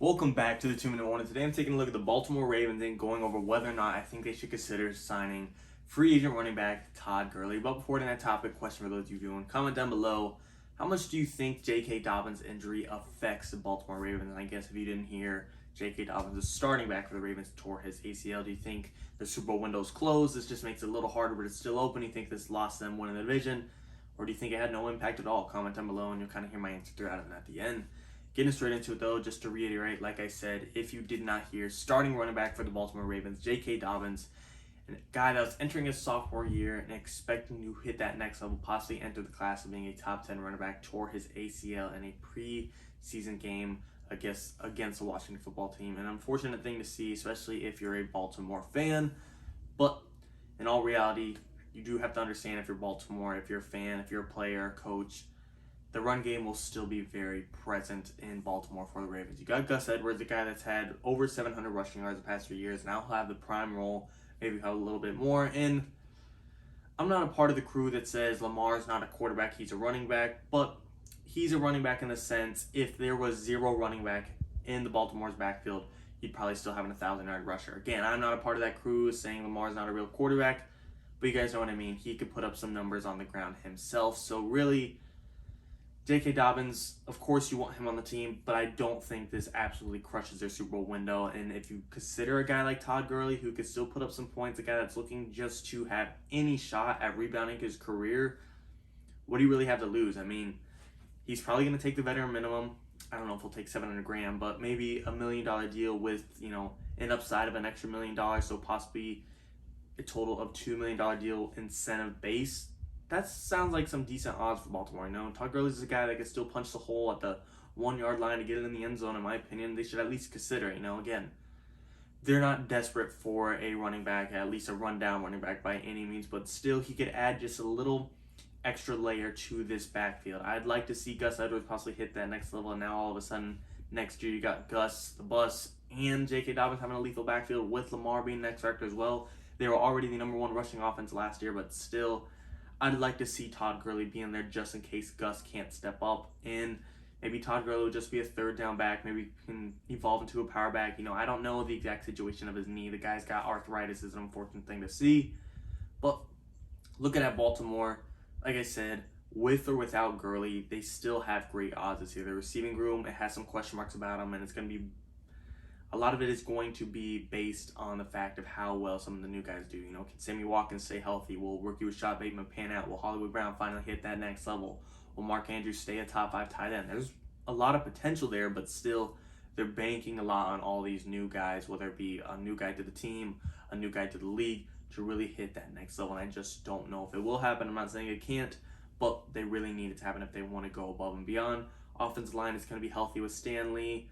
Welcome back to the 2-Minute Warning. Today I'm taking a look at the Baltimore Ravens and going over whether or not I think they should consider signing free agent running back Todd Gurley. But before that topic, question for those of you viewing, comment down below, how much do you think JK Dobbins' injury affects the Baltimore Ravens? And I guess if you didn't hear, JK Dobbins is starting back for the Ravens, tore his ACL. Do you think the Super Bowl window's closed? This just makes it a little harder, but it's still open. Do you think this lost them winning the division? Or do you think it had no impact at all? Comment down below and you'll kind of hear my answer throughout it at the end. Getting straight into it though, just to reiterate, like I said, if you did not hear, starting running back for the Baltimore Ravens, JK Dobbins, a guy that was entering his sophomore year and expecting to hit that next level, possibly enter the class of being a top 10 running back, tore his ACL in a preseason game against the Washington football team. An unfortunate thing to see, especially if you're a Baltimore fan, but in all reality, you do have to understand if you're Baltimore, if you're a fan, if you're a player, coach, the run game will still be very present in Baltimore for the Ravens. You got Gus Edwards, a guy that's had over 700 rushing yards the past 3 years. Now he'll have the prime role, maybe have a little bit more. And I'm not a part of the crew that says Lamar's not a quarterback, he's a running back. But he's a running back in the sense, if there was zero running back in the Baltimore's backfield, he'd probably still have a 1,000-yard rusher. Again, I'm not a part of that crew saying Lamar's not a real quarterback, but you guys know what I mean. He could put up some numbers on the ground himself. So really, JK Dobbins, of course you want him on the team, but I don't think this absolutely crushes their Super Bowl window. And if you consider a guy like Todd Gurley, who could still put up some points, a guy that's looking just to have any shot at rebounding his career, what do you really have to lose? I mean, he's probably going to take the veteran minimum. I don't know if he'll take $700,000, but maybe $1 million deal with, an upside of an extra $1 million, so possibly a total of $2 million deal incentive base. That sounds like some decent odds for Baltimore. Todd Gurley is a guy that can still punch the hole at the 1-yard line to get it in the end zone. In my opinion, they should at least consider. Again, they're not desperate for a running back, at least a rundown running back by any means, but still he could add just a little extra layer to this backfield. I'd like to see Gus Edwards possibly hit that next level, and now all of a sudden next year you got Gus, the Bus, and JK Dobbins having a lethal backfield with Lamar being next factor as well. They were already the number one rushing offense last year, but still, I'd like to see Todd Gurley be in there just in case Gus can't step up. And maybe Todd Gurley will just be a third down back. Maybe he can evolve into a power back. I don't know the exact situation of his knee. The guy's got arthritis. Is an unfortunate thing to see. But looking at Baltimore, like I said, with or without Gurley, they still have great odds this year. The receiving room, it has some question marks about them, and it's going to be a lot of it is going to be based on the fact of how well some of the new guys do. Can Sammy Watkins stay healthy? Will rookie Rashod Bateman pan out? Will Hollywood Brown finally hit that next level? Will Mark Andrews stay a top 5 tight end? There's a lot of potential there, but still, they're banking a lot on all these new guys, whether it be a new guy to the team, a new guy to the league, to really hit that next level. And I just don't know if it will happen. I'm not saying it can't, but they really need it to happen if they want to go above and beyond. Offensive line is going to be healthy with Stanley,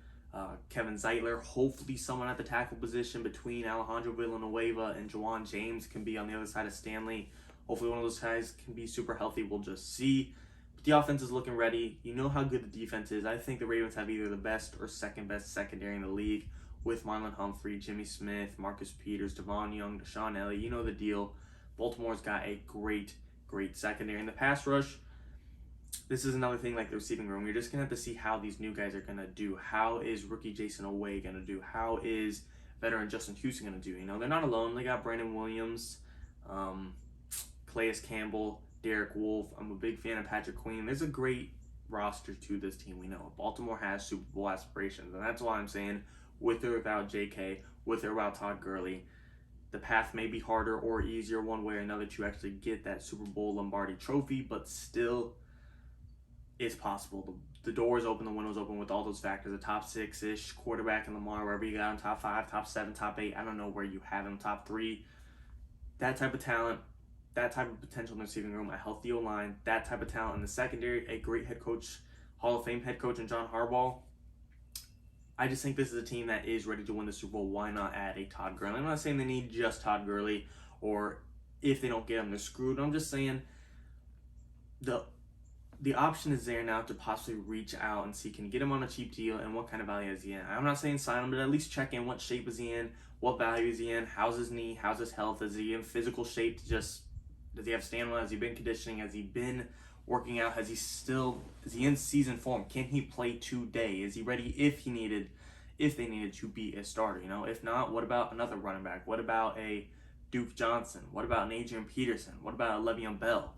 Kevin Zeitler, hopefully someone at the tackle position between Alejandro Villanueva and Juwan James can be on the other side of Stanley. Hopefully one of those guys can be super healthy. We'll just see. But the offense is looking ready. You know how good the defense is. I think the Ravens have either the best or second best secondary in the league with Marlon Humphrey, Jimmy Smith, Marcus Peters, Devon Young, Deshaun Elliott. You know the deal. Baltimore's got a great secondary. In the pass rush, this is another thing like the receiving room. You're just going to have to see how these new guys are going to do. How is rookie Jason Oweh going to do? How is veteran Justin Houston going to do? They're not alone. They got Brandon Williams, Calais Campbell, Derek Wolfe. I'm a big fan of Patrick Queen. There's a great roster to this team. We know Baltimore has Super Bowl aspirations, and that's why I'm saying with or without JK, with or without Todd Gurley, the path may be harder or easier one way or another to actually get that Super Bowl Lombardi trophy, but still, it's possible. The door's open, the window's open with all those factors. The top 6-ish quarterback in Lamar, wherever you got him, top 5, top 7, top 8. I don't know where you have him, top 3. That type of talent, that type of potential in the receiving room, a healthy O-line, that type of talent in the secondary, a great head coach, Hall of Fame head coach in John Harbaugh. I just think this is a team that is ready to win the Super Bowl. Why not add a Todd Gurley? I'm not saying they need just Todd Gurley, or if they don't get him, they're screwed. I'm just saying the option is there now to possibly reach out and see, can you get him on a cheap deal and what kind of value is he in? I'm not saying sign him, but at least check in. What shape is he in? What value is he in? How's his knee? How's his health? Is he in physical shape? Does he have stamina? Has he been conditioning? Has he been working out? Is he in season form? Can he play today? Is he ready if he needed if they needed to be a starter. If not, what about another running back? What about a Duke Johnson? What about an Adrian Peterson? What about a Le'Veon Bell?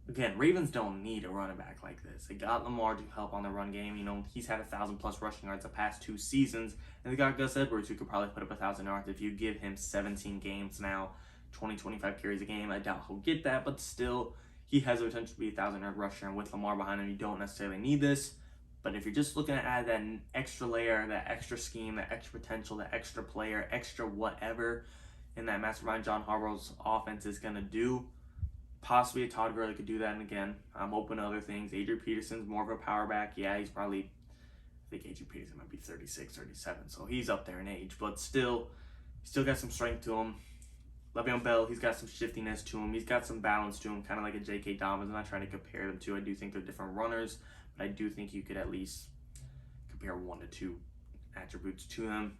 Again, Ravens don't need a running back like this. They got Lamar to help on the run game. He's had 1,000+ rushing yards the past 2 seasons. And they got Gus Edwards, who could probably put up 1,000 yards if you give him 17 games now, 20-25 carries a game. I doubt he'll get that, but still, he has the potential to be a 1,000-yard rusher. And with Lamar behind him, you don't necessarily need this. But if you're just looking to add that extra layer, that extra scheme, that extra potential, that extra player, extra whatever in that mastermind John Harbaugh's offense is going to do, possibly a Todd Gurley could do that. And again, I'm open to other things. Adrian Peterson's more of a power back. Yeah, he's probably, I think Adrian Peterson might be 36, 37. So he's up there in age. But still got some strength to him. Le'Veon Bell, he's got some shiftiness to him. He's got some balance to him, kind of like a JK Dobbins. I'm not trying to compare them to. I do think they're different runners. But I do think you could at least compare 1 to 2 attributes to them.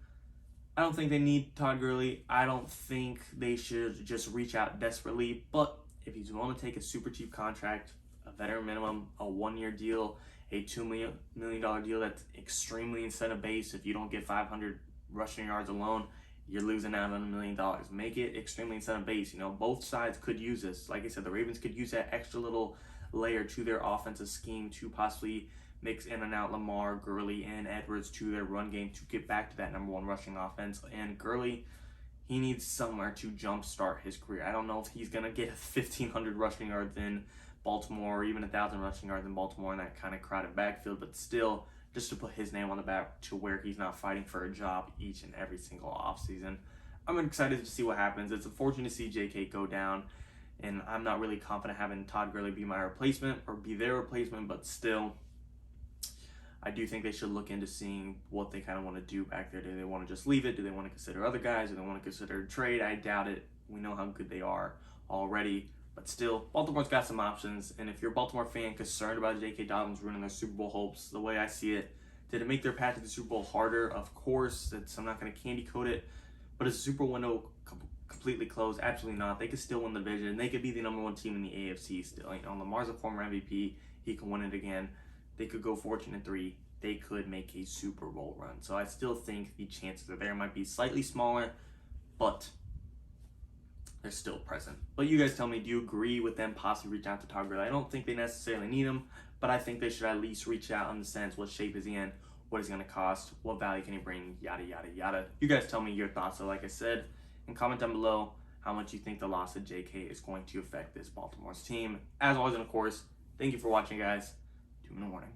I don't think they need Todd Gurley. I don't think they should just reach out desperately. But if he's willing to take a super cheap contract, a veteran minimum, a 1-year deal, a $2 million deal that's extremely incentive-based, if you don't get 500 rushing yards alone, you're losing out on $1 million. Make it extremely incentive-based. Both sides could use this. Like I said, the Ravens could use that extra little layer to their offensive scheme to possibly mix in and out Lamar, Gurley, and Edwards to their run game to get back to that number 1 rushing offense. And Gurley, he needs somewhere to jumpstart his career. I don't know if he's going to get 1,500 rushing yards in Baltimore or even 1,000 rushing yards in Baltimore in that kind of crowded backfield, but still, just to put his name on the back to where he's not fighting for a job each and every single offseason. I'm excited to see what happens. It's unfortunate to see JK go down, and I'm not really confident having Todd Gurley be my replacement or be their replacement, but still, I do think they should look into seeing what they kind of want to do back there. Do they want to just leave it? Do they want to consider other guys? Do they want to consider a trade? I doubt it. We know how good they are already. But still, Baltimore's got some options. And if you're a Baltimore fan concerned about JK Dobbins ruining their Super Bowl hopes, the way I see it, did it make their path to the Super Bowl harder? Of course. I'm not going to candy coat it. But is the Super Bowl window completely closed? Absolutely not. They could still win the division. They could be the number 1 team in the AFC still. Lamar's a former MVP. He can win it again. They could go 14-3. They could make a Super Bowl run. So I still think the chances are there. Might be slightly smaller, but they're still present. But you guys tell me, do you agree with them possibly reaching out to Todd Gurley? I don't think they necessarily need him, but I think they should at least reach out in the sense, what shape is he in? What is he going to cost? What value can he bring? Yada, yada, yada. You guys tell me your thoughts. So like I said, and comment down below how much you think the loss of JK is going to affect this Baltimore's team. As always, and of course, thank you for watching, guys. 2-minute warning.